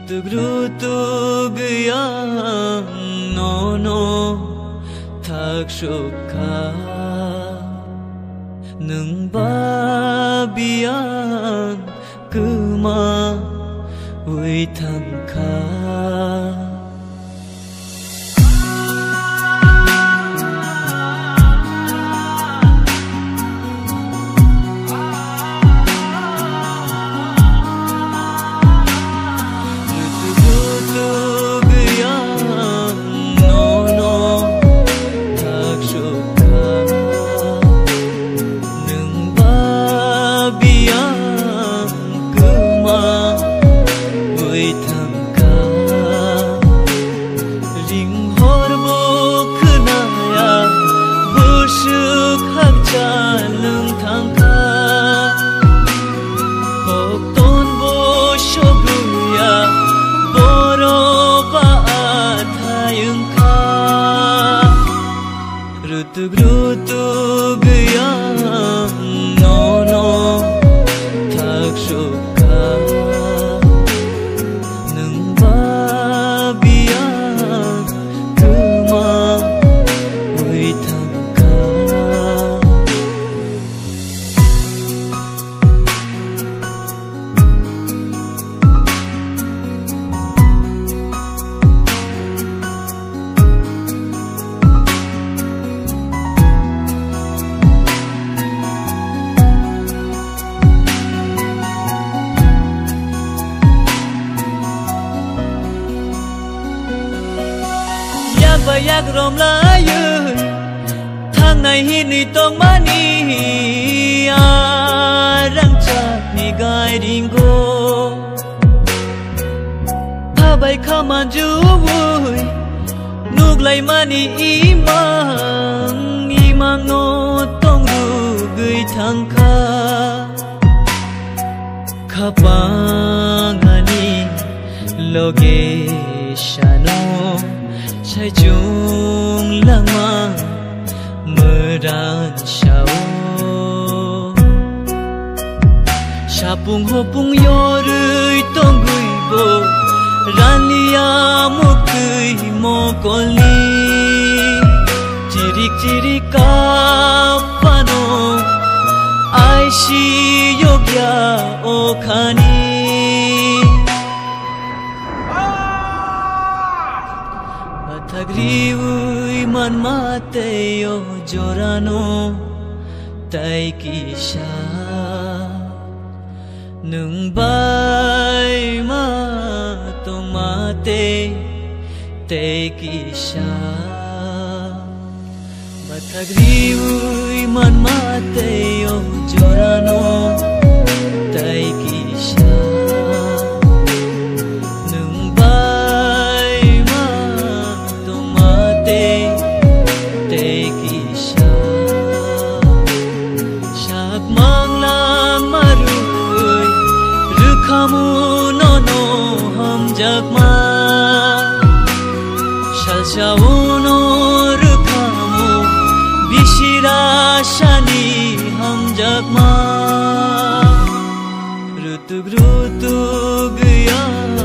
Rutug yang nono thak sukha nung babian kuma ui thangkha Rutug yang nono thak sukha nung babian kuma ui thangkha yak rom la yu thang này hi ni tong mani rang cha ni gai ding go tha bai khaman ju vui nuk lai mani imang no tong ru gui thang kha khapangani loge shano Chai chung lama meran shao Shapung hopung yorui tonggui bo Ranlia mukui mokoli Cirik kapano Aishi yogya okhani Thagriui man mate yo jorano tai kisha nung bai ma to mate te kisha Thagriui man mate yo jorano tai kisha Jakma shalshauno rukhamu bishira shani ham jakma Rutug yang